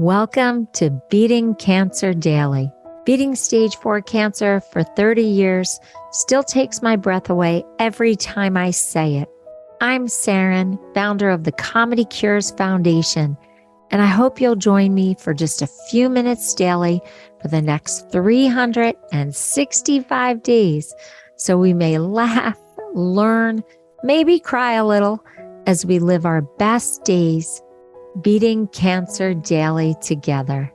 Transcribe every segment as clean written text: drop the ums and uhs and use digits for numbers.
Welcome to Beating Cancer Daily. Beating stage 4 cancer for 30 years still takes my breath away every time I say it. I'm Saranne, founder of the Comedy Cures Foundation, and I hope you'll join me for just a few minutes daily for the next 365 days so we may laugh, learn, maybe cry a little as we live our best days beating cancer daily together.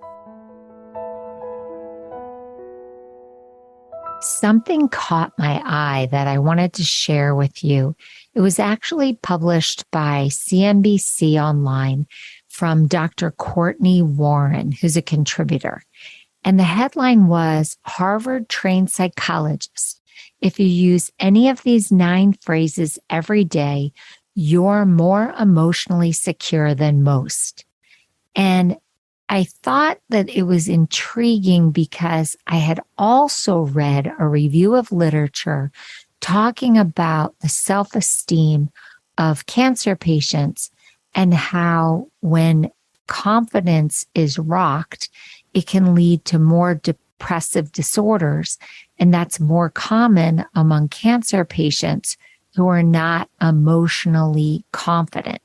Something caught my eye that I wanted to share with you. It was actually published by CNBC Online from Dr. Courtney Warren, who's a contributor. And the headline was, Harvard-trained psychologist. If you use any of these 9 phrases every day, you're more emotionally secure than most. And I thought that it was intriguing because I had also read a review of literature talking about the self-esteem of cancer patients and how when confidence is rocked, it can lead to more depressive disorders. And that's more common among cancer patients who are not emotionally confident.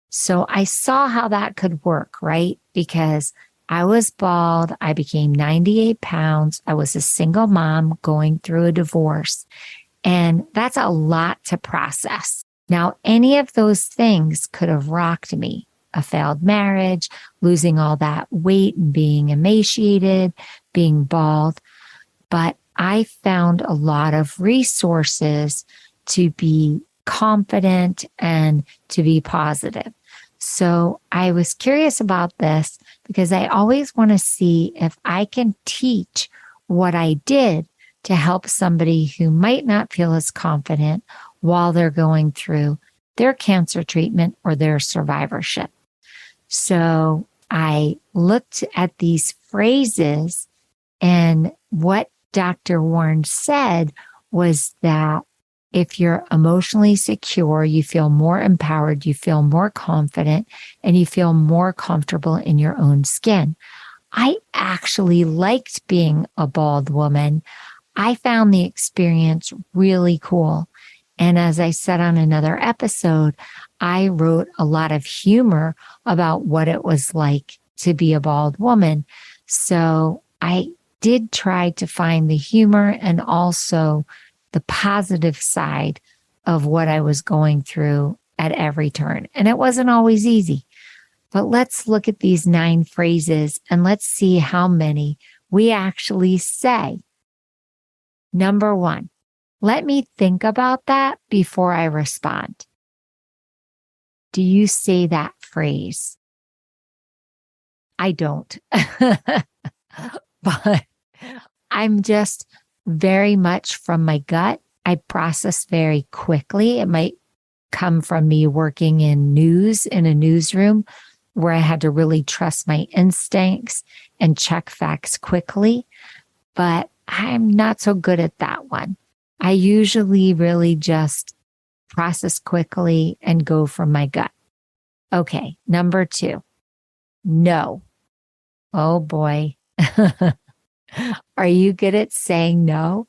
So I saw how that could work, right? Because I was bald, I became 98 pounds, I was a single mom going through a divorce, and that's a lot to process. Now, any of those things could have rocked me. A failed marriage, losing all that weight and being emaciated, being bald. But I found a lot of resources to be confident and to be positive. So I was curious about this because I always want to see if I can teach what I did to help somebody who might not feel as confident while they're going through their cancer treatment or their survivorship. So I looked at these phrases, and what Dr. Warren said was that if you're emotionally secure, you feel more empowered, you feel more confident, and you feel more comfortable in your own skin. I actually liked being a bald woman. I found the experience really cool. And as I said on another episode, I wrote a lot of humor about what it was like to be a bald woman. So I did try to find the humor and also the positive side of what I was going through at every turn. And it wasn't always easy. But let's look at these 9 phrases and let's see how many we actually say. Number 1, let me think about that before I respond. Do you say that phrase? I don't. But I'm just very much from my gut. I process very quickly. It might come from me working in news in a newsroom where I had to really trust my instincts and check facts quickly. But I'm not so good at that one. I usually really just process quickly and go from my gut. Okay, number 2, no. Oh boy. Are you good at saying no?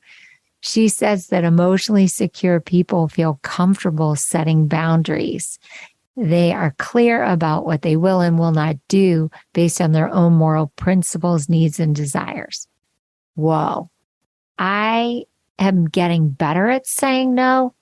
She says that emotionally secure people feel comfortable setting boundaries. They are clear about what they will and will not do based on their own moral principles, needs, and desires. Whoa. I am getting better at saying no.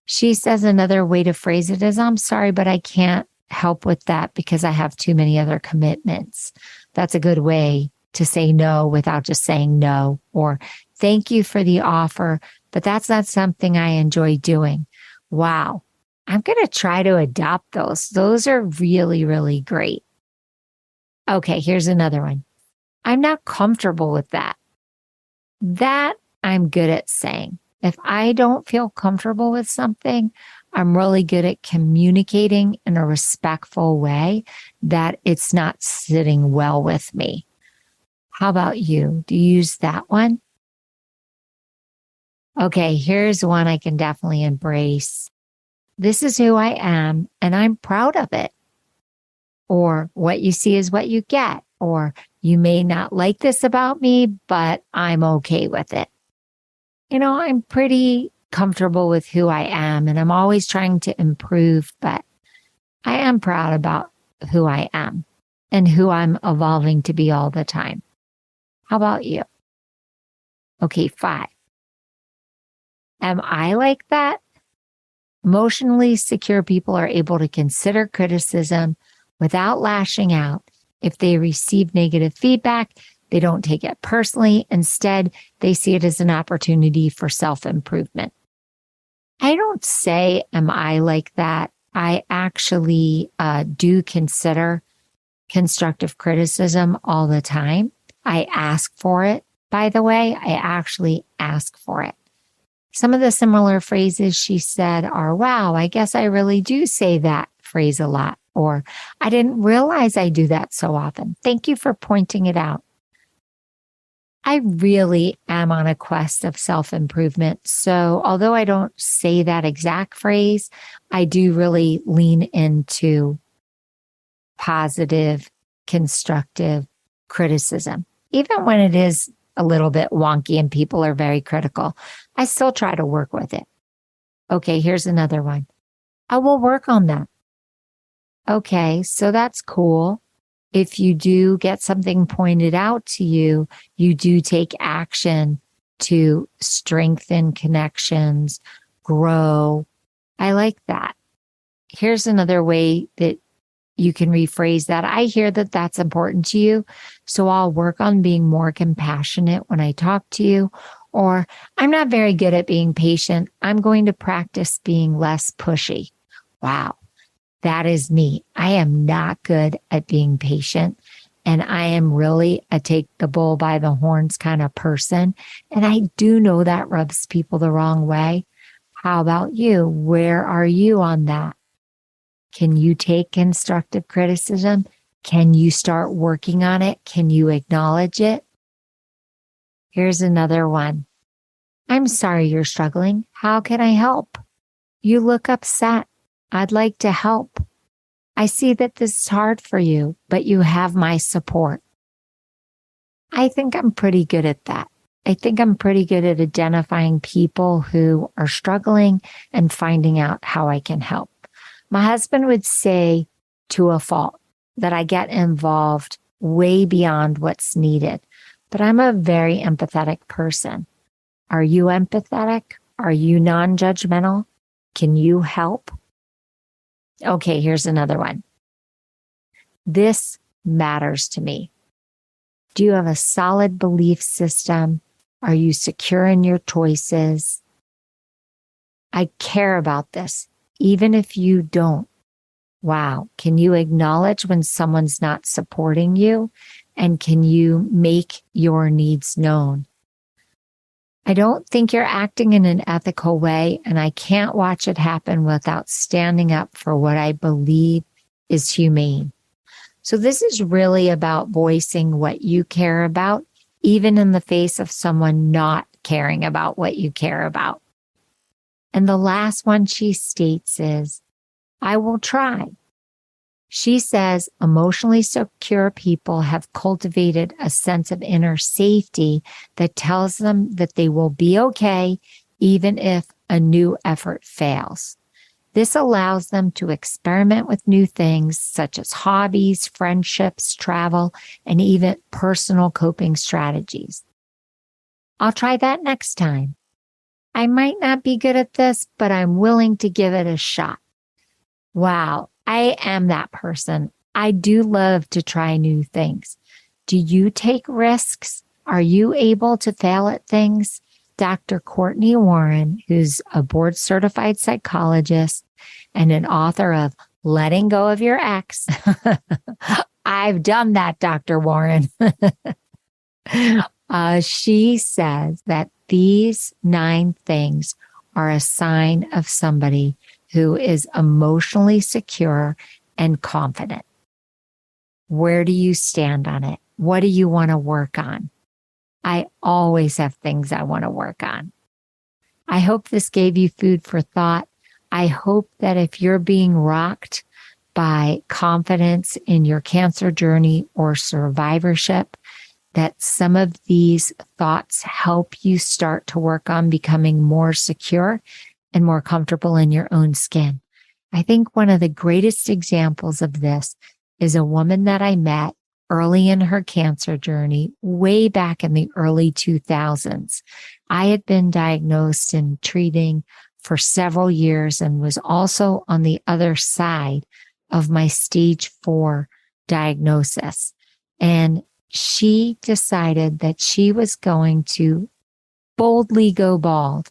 She says another way to phrase it is, I'm sorry, but I can't help with that because I have too many other commitments. That's a good way to say no without just saying no, or thank you for the offer, but that's not something I enjoy doing. Wow. I'm going to try to adopt those. Those are really, really great. Okay, here's another one. I'm not comfortable with that. That I'm good at saying. If I don't feel comfortable with something, I'm really good at communicating in a respectful way that it's not sitting well with me. How about you? Do you use that one? Okay, here's one I can definitely embrace. This is who I am, and I'm proud of it. or what you see is what you get, or you may not like this about me, but I'm okay with it. I'm pretty comfortable with who I am, and I'm always trying to improve, but I am proud about who I am and who I'm evolving to be all the time. How about you? Okay, 5. Am I like that? Emotionally secure people are able to consider criticism without lashing out. If they receive negative feedback, they don't take it personally. Instead, they see it as an opportunity for self-improvement. I don't say, am I like that? I actually do consider constructive criticism all the time. I ask for it, by the way. I actually ask for it. Some of the similar phrases she said are, wow, I guess I really do say that phrase a lot. Or, I didn't realize I do that so often. Thank you for pointing it out. I really am on a quest of self-improvement. So although I don't say that exact phrase, I do really lean into positive, constructive criticism. Even when it is a little bit wonky and people are very critical, I still try to work with it. Okay, here's another one. I will work on that. Okay, so that's cool. If you do get something pointed out to you, you do take action to strengthen connections, grow. I like that. Here's another way that you can rephrase that. I hear that that's important to you, so I'll work on being more compassionate when I talk to you. Or, I'm not very good at being patient. I'm going to practice being less pushy. Wow. That is me. I am not good at being patient, and I am really a take the bull by the horns kind of person. And I do know that rubs people the wrong way. How about you? Where are you on that? Can you take constructive criticism? Can you start working on it? Can you acknowledge it? Here's another one. I'm sorry you're struggling. How can I help? You look upset. I'd like to help. I see that this is hard for you, but you have my support. I think I'm pretty good at that. I think I'm pretty good at identifying people who are struggling and finding out how I can help. My husband would say to a fault that I get involved way beyond what's needed, but I'm a very empathetic person. Are you empathetic? Are you non-judgmental? Can you help? Okay, here's another one. This matters to me. Do you have a solid belief system? Are you secure in your choices? I care about this, even if you don't. Wow. Can you acknowledge when someone's not supporting you? And can you make your needs known? I don't think you're acting in an ethical way, and I can't watch it happen without standing up for what I believe is humane. So this is really about voicing what you care about, even in the face of someone not caring about what you care about. And the last one she states is, I will try. She says emotionally secure people have cultivated a sense of inner safety that tells them that they will be okay even if a new effort fails. This allows them to experiment with new things such as hobbies, friendships, travel, and even personal coping strategies. I'll try that next time. I might not be good at this, but I'm willing to give it a shot. Wow. I am that person. I do love to try new things. Do you take risks? Are you able to fail at things? Dr. Courtney Warren, who's a board-certified psychologist and an author of Letting Go of Your Ex. I've done that, Dr. Warren. She says that these 9 things are a sign of somebody who is emotionally secure and confident. Where do you stand on it? What do you want to work on? I always have things I want to work on. I hope this gave you food for thought. I hope that if you're being rocked by confidence in your cancer journey or survivorship, that some of these thoughts help you start to work on becoming more secure and more comfortable in your own skin. I think one of the greatest examples of this is a woman that I met early in her cancer journey, way back in the early 2000s. I had been diagnosed and treating for several years and was also on the other side of my stage 4 diagnosis. And she decided that she was going to boldly go bald.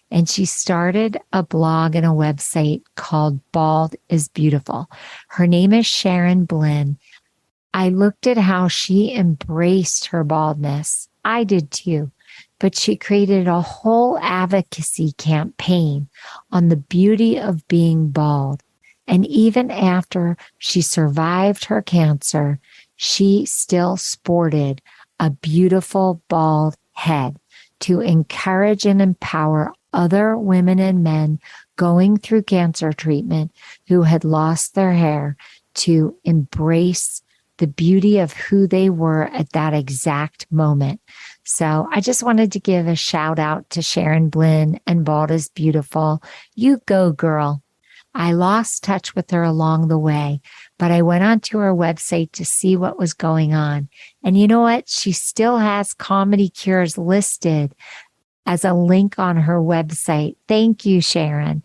And she started a blog and a website called Bald is Beautiful. Her name is Saranne Blinn. I looked at how she embraced her baldness. I did too. But she created a whole advocacy campaign on the beauty of being bald. And even after she survived her cancer, she still sported a beautiful bald head to encourage and empower other women and men going through cancer treatment who had lost their hair to embrace the beauty of who they were at that exact moment. So I just wanted to give a shout out to Saranne Blinn and Bald is Beautiful. You go, girl. I lost touch with her along the way, but I went onto her website to see what was going on. And you know what? She still has Comedy Cures listed as a link on her website. Thank you, Saranne.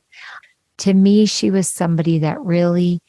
To me, she was somebody that really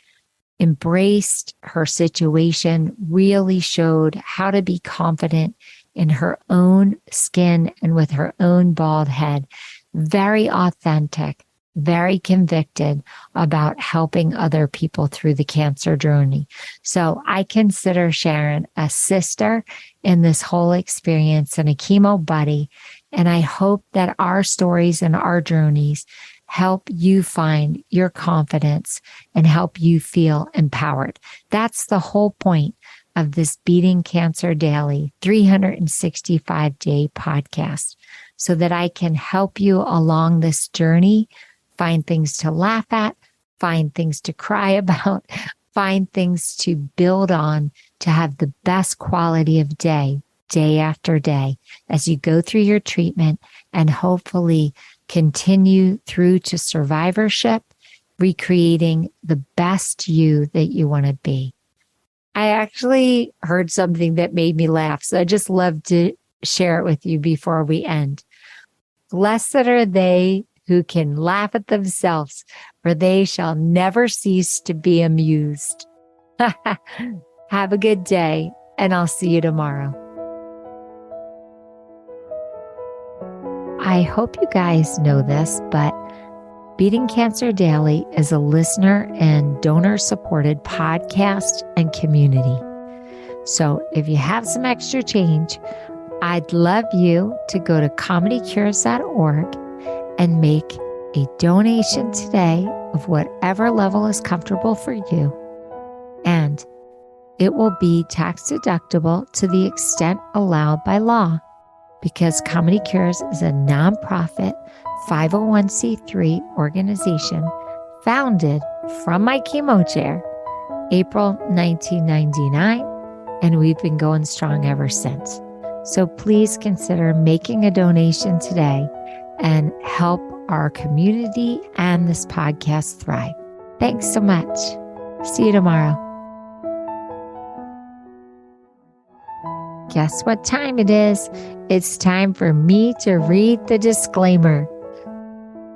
embraced her situation, really showed how to be confident in her own skin and with her own bald head. Very authentic, very convicted about helping other people through the cancer journey. So I consider Saranne a sister in this whole experience and a chemo buddy. And I hope that our stories and our journeys help you find your confidence and help you feel empowered. That's the whole point of this Beating Cancer Daily 365-day podcast, so that I can help you along this journey, find things to laugh at, find things to cry about, find things to build on, to have the best quality of day after day, as you go through your treatment and hopefully continue through to survivorship, recreating the best you that you want to be. I actually heard something that made me laugh, so I just love to share it with you before we end. Blessed are they who can laugh at themselves, for they shall never cease to be amused. Have a good day, and I'll see you tomorrow. I hope you guys know this, but Beating Cancer Daily is a listener and donor-supported podcast and community. So if you have some extra change, I'd love you to go to comedycures.org and make a donation today of whatever level is comfortable for you. And it will be tax deductible to the extent allowed by law, because Comedy Cures is a nonprofit 501c3 organization founded from my chemo chair, April 1999, and we've been going strong ever since. So please consider making a donation today and help our community and this podcast thrive. Thanks so much. See you tomorrow. Guess what time it is? It's time for me to read the disclaimer.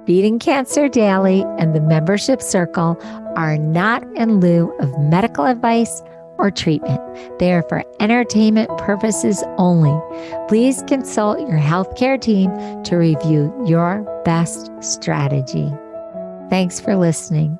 Beating Cancer Daily and the membership circle are not in lieu of medical advice or treatment. They are for entertainment purposes only. Please consult your healthcare team to review your best strategy. Thanks for listening.